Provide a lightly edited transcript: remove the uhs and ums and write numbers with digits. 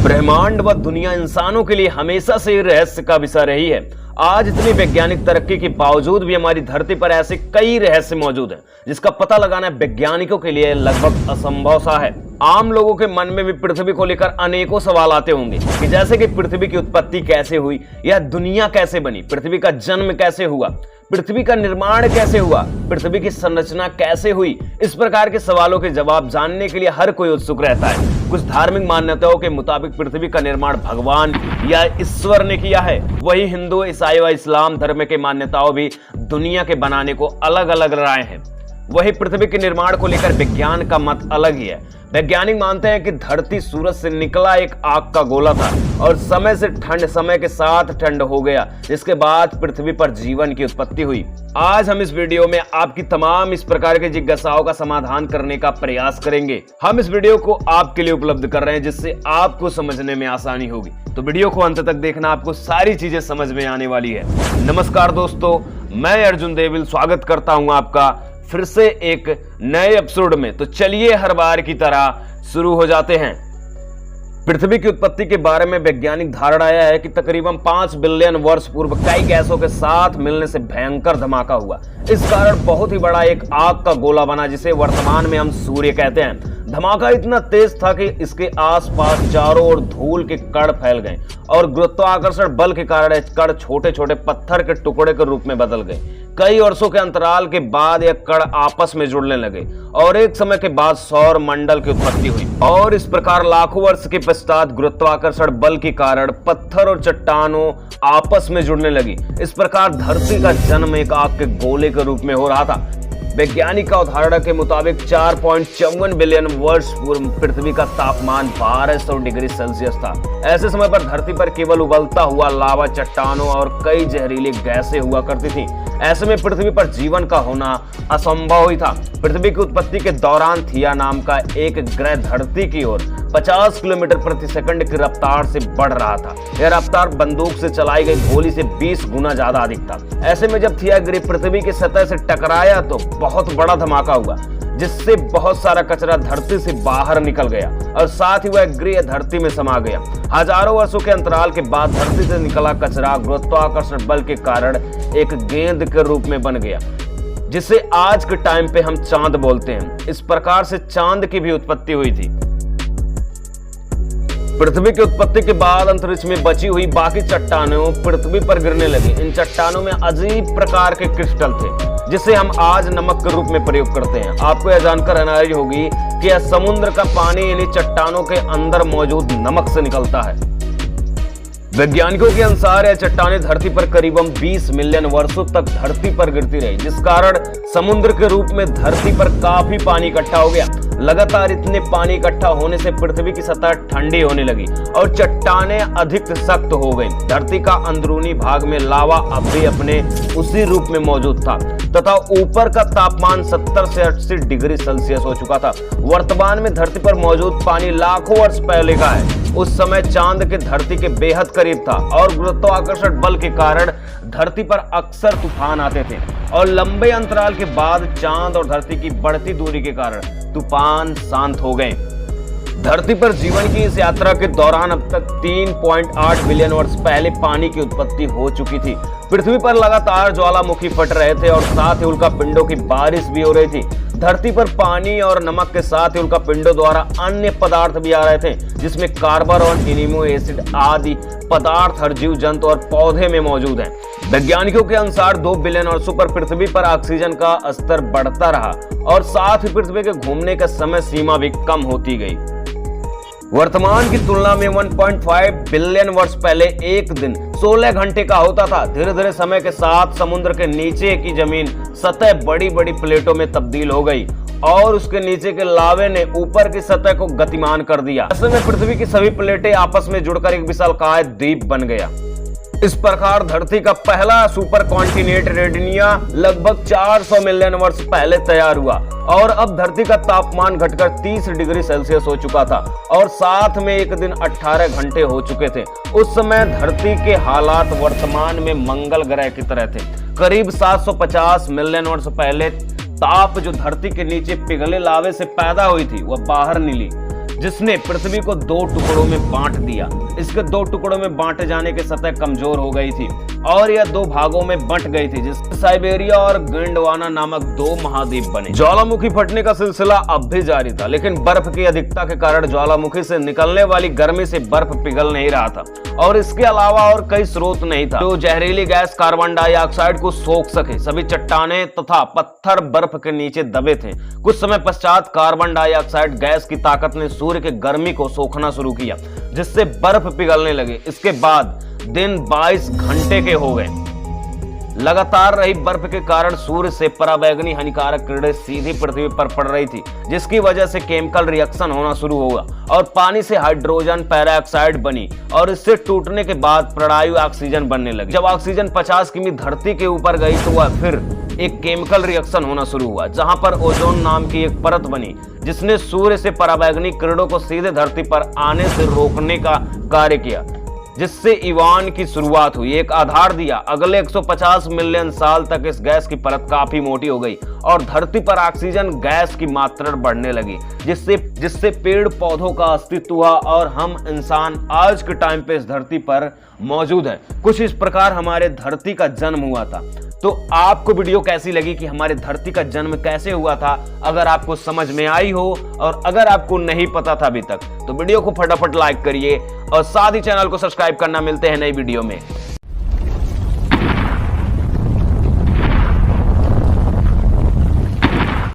ब्रह्मांड व दुनिया इंसानों के लिए हमेशा से ही रहस्य का विषय रही है। आज इतनी वैज्ञानिक तरक्की के बावजूद भी हमारी धरती पर ऐसे कई रहस्य मौजूद हैं, जिसका पता लगाना वैज्ञानिकों के लिए लगभग असंभव सा है। आम लोगों के मन में भी पृथ्वी को लेकर अनेकों सवाल आते होंगे कि जैसे कि पृथ्वी की उत्पत्ति कैसे हुई, या दुनिया कैसे बनी, पृथ्वी का जन्म कैसे हुआ, पृथ्वी का निर्माण कैसे हुआ, पृथ्वी की संरचना कैसे हुई। इस प्रकार के सवालों के जवाब जानने के लिए हर कोई उत्सुक रहता है। कुछ धार्मिक मान्यताओं के मुताबिक पृथ्वी का निर्माण भगवान या ईश्वर ने किया है। वही हिंदू, ईसाई व इस्लाम धर्म के मान्यताओं भी दुनिया के बनाने को अलग अलग राय हैं। वही पृथ्वी के निर्माण को लेकर विज्ञान का मत अलग ही है। वैज्ञानिक मानते हैं कि धरती सूरज से निकला एक आग का गोला था और समय के साथ ठंड हो गया, जिसके बाद पृथ्वी पर जीवन की उत्पत्ति हुई। आज हम इस वीडियो में आपकी तमाम इस प्रकार के जिज्ञासाओं का समाधान करने का प्रयास करेंगे। हम इस वीडियो को आपके लिए उपलब्ध कर रहे हैं, जिससे आपको समझने में आसानी होगी। तो वीडियो को अंत तक देखना, आपको सारी चीजें समझ में आने वाली है। नमस्कार दोस्तों, मैं अर्जुन देविल स्वागत करता हूं आपका फिर से एक नए एपिसोड में। तो चलिए हर बार की तरह शुरू हो जाते हैं। पृथ्वी की उत्पत्ति के बारे में वैज्ञानिक धारणा यह है कि तकरीबन 5 बिलियन वर्ष पूर्व कई गैसों के साथ मिलने से भयंकर धमाका हुआ। इस कारण बहुत ही बड़ा एक आग का गोला बना, जिसे वर्तमान में हम सूर्य कहते हैं। धमाका इतना तेज था कि इसके आसपास चारों ओर धूल के कण फैल गए और गुरुत्वाकर्षण बल के कारण कण छोटे छोटे पत्थर के टुकड़े के रूप में बदल गए। कई वर्षों के अंतराल के बाद यह कण आपस में जुड़ने लगे और एक समय के बाद सौर मंडल की उत्पत्ति हुई। और इस प्रकार लाखों वर्ष के पश्चात गुरुत्वाकर्षण बल के कारण पत्थर और चट्टानों आपस में जुड़ने लगी। इस प्रकार धरती का जन्म एक आग के गोले के रूप में हो रहा था। वैज्ञानिक का उदाहरण के मुताबिक 4.54 बिलियन वर्ष पूर्व पृथ्वी का तापमान 1200 डिग्री सेल्सियस था। ऐसे समय पर धरती पर केवल उबलता हुआ लावा, चट्टानों और कई जहरीली गैसें हुआ करती थी। ऐसे में पृथ्वी पर जीवन का होना असंभव ही था। पृथ्वी की उत्पत्ति के दौरान थिया नाम का एक ग्रह धरती की ओर 50 किलोमीटर प्रति सेकंड की रफ्तार से बढ़ रहा था। यह रफ्तार बंदूक से चलाई गई गोली से 20 गुना ज्यादा अधिक था। ऐसे में जब थिया ग्रह पृथ्वी की सतह से टकराया तो बहुत बड़ा धमाका हुआ, जिससे बहुत सारा कचरा धरती से बाहर निकल गया और साथ ही वह ग्रह धरती में समा गया। हजारों वर्षों के अंतराल के बाद धरती से निकला कचरा गुरुत्वाकर्षण बल के कारण एक गेंद के रूप में बन गया, जिसे आज के टाइम पे हम चांद बोलते हैं। इस प्रकार से चांद की भी उत्पत्ति हुई थी। पृथ्वी की उत्पत्ति के बाद अंतरिक्ष में बची हुई बाकी चट्टानों पृथ्वी पर गिरने लगी। इन चट्टानों में अजीब प्रकार के क्रिस्टल थे, जिसे हम आज नमक के रूप में प्रयोग करते हैं। आपको यह जानकर हैरानी होगी कि यह समुद्र का पानी इन्हीं चट्टानों के अंदर मौजूद नमक से निकलता है। वैज्ञानिकों के अनुसार यह चट्टानें धरती पर करीबन 20 मिलियन वर्षों तक धरती पर गिरती रही, जिस कारण समुद्र के रूप में धरती पर काफी पानी इकट्ठा हो गया। लगातार इतने पानी इकट्ठा होने से पृथ्वी की सतह ठंडी होने लगी और चट्टानें अधिक सख्त हो गईं। धरती का अंदरूनी भाग में लावा अब भी अपने उसी रूप में मौजूद था तथा ऊपर का तापमान 70 से 80 डिग्री सेल्सियस हो चुका था। वर्तमान में धरती पर मौजूद पानी लाखों वर्ष पहले का है। उस समय चांद के धरती के बेहद करीब था और गुरुत्वाकर्षण बल के कारण धरती पर अक्सर तूफान आते थे और लंबे अंतराल के बाद चांद और धरती की बढ़ती दूरी के कारण तूफान शांत हो गए। धरती पर जीवन की इस यात्रा के दौरान अब तक 3.8 बिलियन वर्ष पहले पानी की उत्पत्ति हो चुकी थी। पृथ्वी पर लगातार ज्वालामुखी फट रहे थे और साथ ही उल्कापिंडों की बारिश भी हो रही थी। धरती पर पानी और नमक के साथ ही उल्कापिंडों द्वारा अन्य पदार्थ भी आ रहे थे, जिसमें कार्बन और एमिनो एसिड आदि पदार्थ हर जीव जंतु और पौधे में मौजूद हैं। वैज्ञानिकों के अनुसार 2 बिलियन वर्षों पर पृथ्वी पर ऑक्सीजन का स्तर बढ़ता रहा और साथ ही पृथ्वी के घूमने का समय सीमा भी कम होती गई। वर्तमान की तुलना में 1.5 बिलियन वर्ष पहले एक दिन 16 घंटे का होता था। धीरे धीरे समय के साथ समुद्र के नीचे की जमीन सतह बड़ी बड़ी प्लेटों में तब्दील हो गई और उसके नीचे के लावे ने ऊपर की सतह को गतिमान कर दिया। ऐसे में पृथ्वी की सभी प्लेटें आपस में जुड़कर एक विशालकाय द्वीप बन गया। इस प्रकार धरती का पहला सुपर कॉन्टिनेंट रेडिनिया लगभग 400 मिलियन वर्ष पहले तैयार हुआ और अब धरती का तापमान घटकर 30 डिग्री सेल्सियस हो चुका था और साथ में एक दिन 18 घंटे हो चुके थे। उस समय धरती के हालात वर्तमान में मंगल ग्रह की तरह थे। करीब 750 मिलियन वर्ष पहले ताप जो धरती के नीचे पिघले लावे से पैदा हुई थी वह बाहर निकली, जिसने पृथ्वी को 2 टुकड़ों में बांट दिया। इसके 2 टुकड़ों में बांटे जाने की सतह कमजोर हो गई थी और यह 2 भागों में बंट गई थी, जिससे साइबेरिया और गोंडवाना नामक 2 महाद्वीप बने। ज्वालामुखी फटने का सिलसिला अब भी जारी था, लेकिन बर्फ की अधिकता के कारण ज्वालामुखी से निकलने वाली गर्मी से बर्फ पिघल नहीं रहा था और इसके अलावा और कई स्रोत नहीं था जो जहरीली गैस कार्बन डाइऑक्साइड को सोख सके। सभी चट्टानें तथा पत्थर बर्फ के नीचे दबे थे। कुछ समय पश्चात कार्बन डाइऑक्साइड गैस की ताकत ने सूर्य के गर्मी को सोखना शुरू किया, जिससे बर्फ पिघलने लगे। इसके बाद दिन 22 घंटे के हो गए। लगातार रही बर्फ के कारण सूर्य से पराबैंगनी हानिकारक किरणें सीधी पृथ्वी पर पड़ रही थी, जिसकी वजह से केमिकल रिएक्शन होना शुरू हुआ और पानी से हाइड्रोजन पेरोक्साइड बनी और इससे टूटने के बाद प्राणवायु ऑक्सीजन बनने लगी। जब ऑक्सीजन 50 किमी धरती के ऊपर गई तो वह फिर एक केमिकल रिएक्शन होना शुरू हुआ, जहां पर ओजोन नाम की एक परत बनी, जिसने सूर्य से पराबैंगनी किरणों को सीधे धरती पर आने से रोकने का कार्य किया, जिससे इवान की शुरुआत हुई, एक आधार दिया। अगले 150 मिलियन साल तक इस गैस की परत काफी मोटी हो गई और धरती पर ऑक्सीजन गैस की मात्रा बढ़ने लगी, जिससे पेड़ पौधों का अस्तित्व हुआ और हम इंसान आज के टाइम पे इस धरती पर मौजूद हैं। कुछ इस प्रकार हमारे धरती का जन्म हुआ था। तो आपको वीडियो कैसी लगी कि हमारे धरती का जन्म कैसे हुआ था? अगर आपको समझ में आई हो और अगर आपको नहीं पता था अभी तक, तो वीडियो को फटाफट लाइक करिए और साथ ही चैनल को सब्सक्राइब करना। मिलते हैं नई वीडियो में।